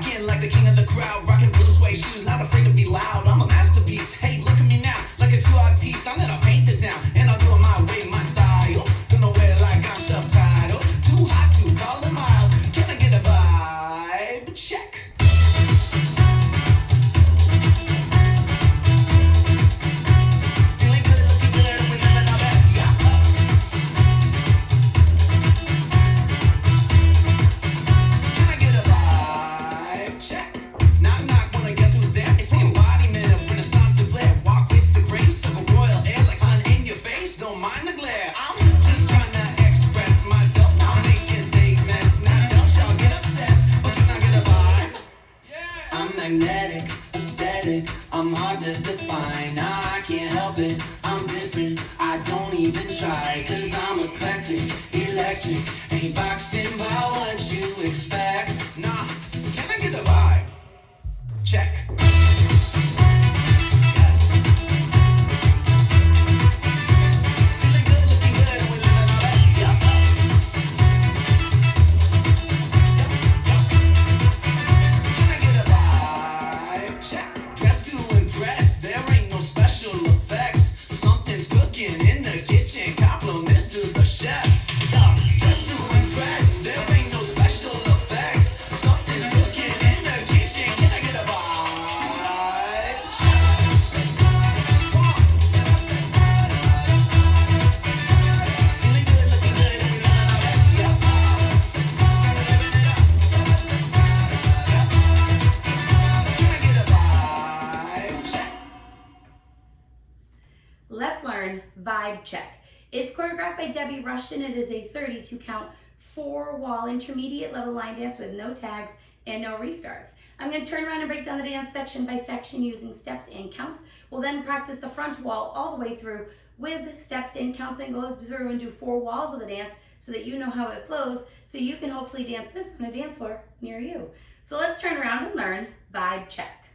Walking like the king of the crowd, rocking blue suede shoes, not afraid to be loud. I'm a masterpiece. Hey, look at me now, like a two artiste. I'm gonna paint the town, and I'll do it my way, my style. Gonna wear like I'm subtitled. Too hot to call it mild. Can I get a vibe check? Feeling good, looking good, and we living our best. Yeah. Can I get a vibe check? Knock, knock, wanna guess who's there? It's the embodiment of Renaissance and flair. Walk with the grace of a royal air, like sun in your face. Don't mind the glare. I'm just trying to express myself. Not making statements. Now don't y'all get obsessed. But can I get a vibe? Yeah. I'm magnetic, aesthetic. I'm hard to define. I can't help it. I'm different. I don't even try. Cause I'm eclectic, electric. Ain't boxed in by what you expect. Nah, can I get a vibe? Check. Yes. Feeling good, looking good, and we living our best. Yup. Can I get a vibe? Check. Dressed to impress, there ain't no special effects. Something's cooking in the kitchen. Compliments to the chef. Dressed to impress, there ain't no special effects. Something's cooking in the kitchen. Can I get a vibe? Check. Come on. Feeling good, looking good, and we living our best. Yeah. Living it up. Yeah. Can I get a vibe? Check. Let's learn vibe check. It's choreographed by Debbie Rushton. It is a 32 count, 4-wall intermediate level line dance with no tags and no restarts. I'm going to turn around and break down the dance section by section using steps and counts. We'll then practice the front wall all the way through with steps and counts and go through and do 4 walls of the dance so that you know how it flows, so you can hopefully dance this on a dance floor near you. So let's turn around and learn vibe check.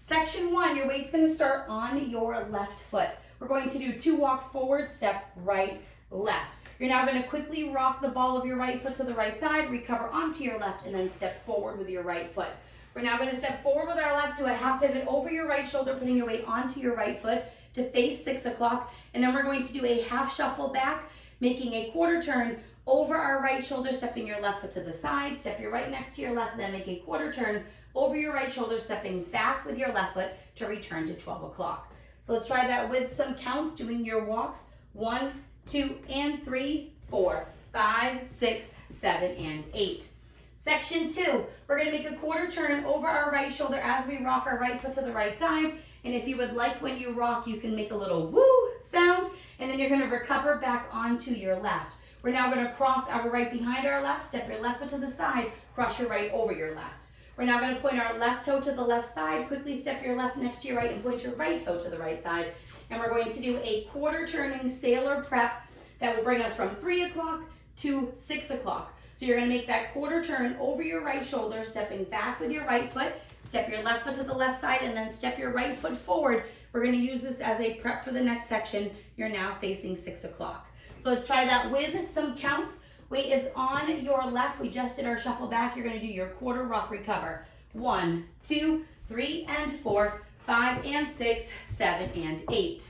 Section 1, your weight's going to start on your left foot. We're going to do 2 walks forward, step right, left. You're now going to quickly rock the ball of your right foot to the right side, recover onto your left, and then step forward with your right foot. We're now going to step forward with our left to a half pivot over your right shoulder, putting your weight onto your right foot to face 6 o'clock. And then we're going to do a half shuffle back, making a quarter turn over our right shoulder, stepping your left foot to the side, step your right next to your left, then make a quarter turn over your right shoulder, stepping back with your left foot to return to 12 o'clock. So let's try that with some counts, doing your walks. 1, 2, and 3, 4, 5, 6, 7, and 8. Section 2, we're going to make a quarter turn over our right shoulder as we rock our right foot to the right side. And if you would like, when you rock, you can make a little woo sound, and then you're going to recover back onto your left. We're now going to cross our right behind our left, step your left foot to the side, cross your right over your left. We're now going to point our left toe to the left side, quickly step your left next to your right and point your right toe to the right side. And we're going to do a quarter turning sailor prep that will bring us from 3 o'clock to 6 o'clock. So you're going to make that quarter turn over your right shoulder, stepping back with your right foot, step your left foot to the left side, and then step your right foot forward. We're going to use this as a prep for the next section. You're now facing 6 o'clock. So let's try that with some counts. Weight is on your left. We just did our shuffle back. You're going to do your quarter rock recover. 1, 2, 3, and 4, 5, and 6, 7, and 8.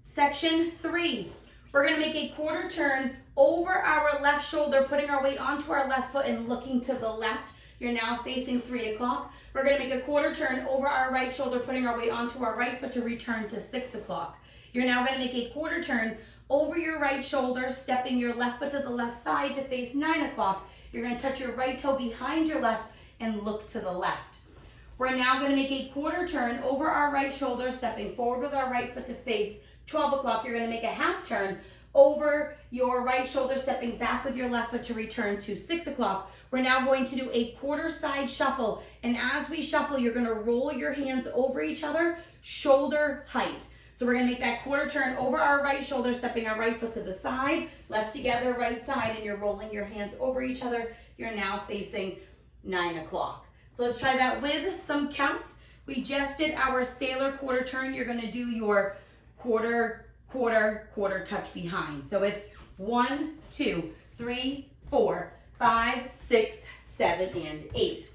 Section 3. We're going to make a quarter turn over our left shoulder, putting our weight onto our left foot and looking to the left. You're now facing 3 o'clock. We're going to make a quarter turn over our right shoulder, putting our weight onto our right foot to return to 6 o'clock. You're now going to make a quarter turn over your right shoulder, stepping your left foot to the left side to face 9 o'clock. You're going to touch your right toe behind your left and look to the left. We're now going to make a quarter turn over our right shoulder, stepping forward with our right foot to face 12 o'clock. You're going to make a half turn over your right shoulder, stepping back with your left foot to return to 6 o'clock. We're now going to do a quarter side shuffle. And as we shuffle, you're going to roll your hands over each other, shoulder height. So we're going to make that quarter turn over our right shoulder, stepping our right foot to the side, left together, right side, and you're rolling your hands over each other. You're now facing 9 o'clock. So let's try that with some counts. We just did our sailor quarter turn. You're going to do your quarter, quarter, quarter touch behind. So it's 1, 2, 3, 4, 5, 6, 7, and 8.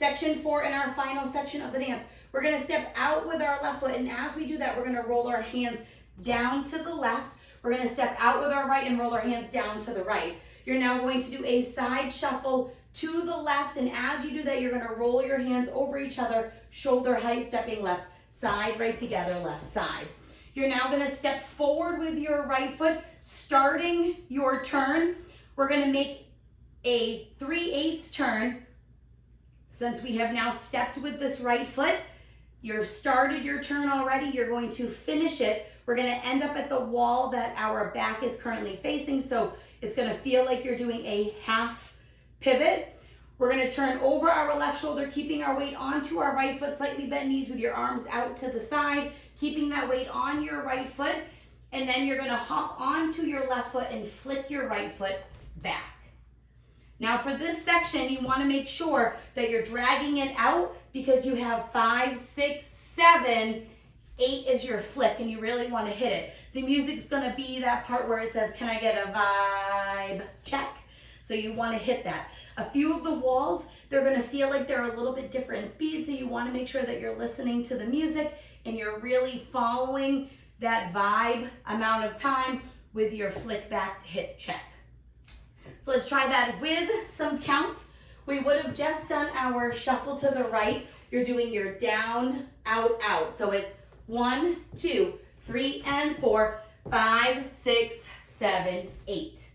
Section 4 in our final section of the dance. We're gonna step out with our left foot, and as we do that, we're gonna roll our hands down to the left. We're gonna step out with our right and roll our hands down to the right. You're now going to do a side shuffle to the left, and as you do that, you're gonna roll your hands over each other, shoulder height, stepping left side, right together, left side. You're now gonna step forward with your right foot, starting your turn. We're gonna make a 3/8 turn. Since we have now stepped with this right foot, you've started your turn already, you're going to finish it. We're gonna end up at the wall that our back is currently facing, so it's gonna feel like you're doing a half pivot. We're gonna turn over our left shoulder, keeping our weight onto our right foot, slightly bent knees with your arms out to the side, keeping that weight on your right foot, and then you're gonna hop onto your left foot and flick your right foot back. Now for this section, you wanna make sure that you're dragging it out because you have 5, 6, 7, 8 is your flick, and you really wanna hit it. The music's gonna be that part where it says, can I get a vibe check? So you wanna hit that. A few of the walls, they're gonna feel like they're a little bit different in speed, so you wanna make sure that you're listening to the music and you're really following that vibe amount of time with your flick back to hit check. So let's try that with some counts. We would have just done our shuffle to the right. You're doing your down, out, out. So it's 1, 2, 3, and 4, 5, 6, 7, 8.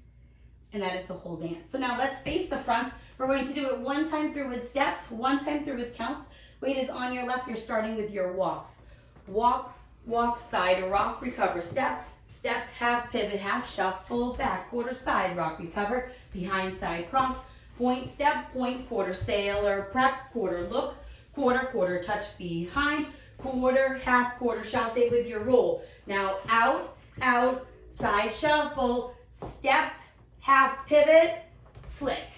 And that is the whole dance. So now let's face the front. We're going to do it one time through with steps, one time through with counts. Weight is on your left. You're starting with your walks. Walk, walk, side, rock, recover, step, step, half pivot, half shuffle, back, quarter, side, rock, recover, behind, side, cross, point, step, point, quarter, sailor, prep, quarter, look, quarter, quarter, touch behind, quarter, half, quarter, chasse with your roll. Now out, out, side shuffle, step, half pivot, flick.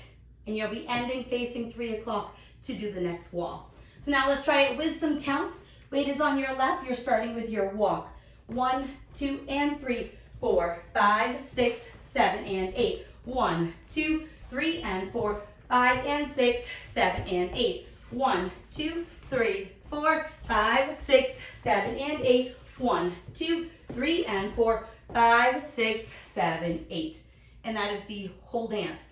And you'll be ending facing 3 o'clock to do the next wall. So now let's try it with some counts. Weight is on your left. You're starting with your walk. 1, 2, and 3, 4, 5, 6, 7, and 8. 1, 2, 3, and 4, 5, and 6, 7, and 8. 1, 2, 3, 4, 5, 6, 7, and 8. 1, 2, 3, and 4, 5, 6, 7, 8. And that is the whole dance.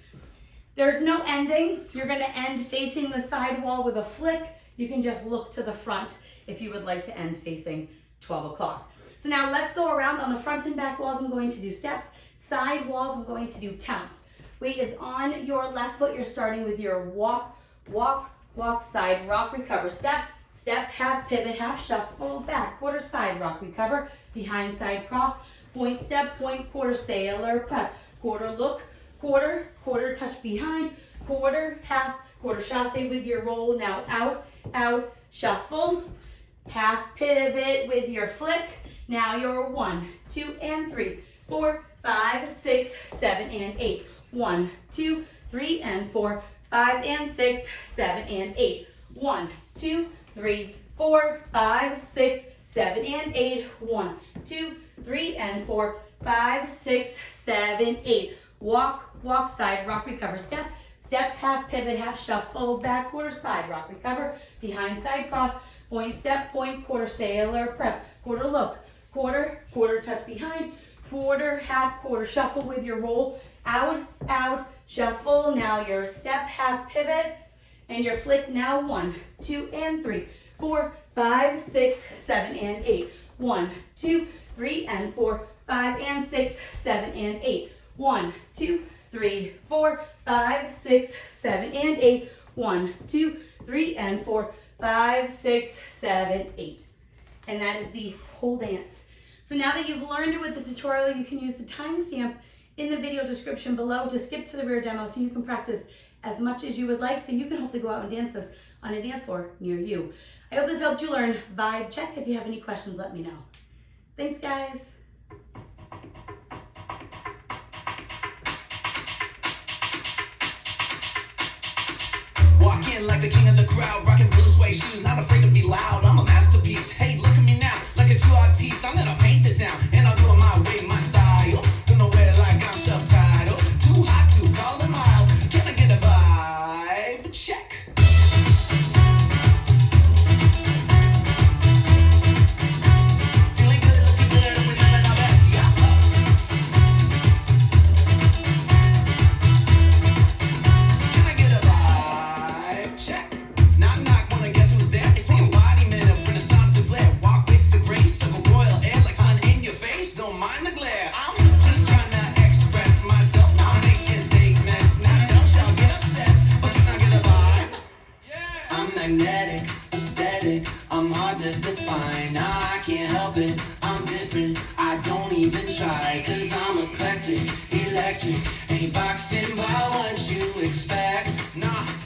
There's no ending. You're going to end facing the side wall with a flick. You can just look to the front if you would like to end facing 12 o'clock. So now let's go around. On the front and back walls, I'm going to do steps. Side walls, I'm going to do counts. Weight is on your left foot. You're starting with your walk, walk, walk, side, rock, recover, step, step, half pivot, half shuffle, back, quarter, side, rock, recover, behind, side, cross, point, step, point, quarter, sailor, prep, quarter, look, quarter, quarter, touch behind, quarter, half, quarter, chasse with your roll. Now out, out, shuffle, half pivot with your flick. Now you're 1, 2, and 3, 4, 5, 6, 7, and 8. 1, 2, 3, and 4, 5, and 6, 7, and 8. 1, 2, 3, 4, 5, 6, 7, and 8. 1, 2, 3, and 4, 5, 6, 7, 8. Walk, walk, side, rock, recover, step, step, half pivot, half shuffle, back, quarter, side, rock, recover, behind, side, cross, point, step, point, quarter, sailor, prep, quarter, look, quarter, quarter, touch behind, quarter, half, quarter, shuffle with your roll, out, out, shuffle. Now your step, half pivot, and your flick. Now 1, 2, and 3, 4, 5, 6, 7, and 8. 1, 2, 3, and 4, 5, and 6, 7, and 8. 1, 2, 3, 4, 5, 6, 7, and 8. 1, 2, 3, and 4, 5, 6, 7, 8. And that is the whole dance. So now that you've learned it with the tutorial, you can use the timestamp in the video description below to skip to the rear demo so you can practice as much as you would like, so you can hopefully go out and dance this on a dance floor near you. I hope this helped you learn vibe check. If you have any questions, let me know. Thanks, guys. Walk in like the king of the crowd, rocking blue suede shoes, not afraid to be loud. I'm a masterpiece. Hey, look at me now, like a true artiste. I'm gonna paint the town, and I'll do it my way, my style. Gonna wear it like I'm self-titled. Too hot to call it mild. Can I get a vibe check? mind the glare. I'm just trying to express myself, not making statements. Now don't y'all get obsessed, but can I get a vibe? Yeah. I'm magnetic, aesthetic, I'm hard to define. Nah, I can't help it, I'm different, I don't even try. Cause I'm eclectic, electric, ain't boxed in by what you expect. Nah.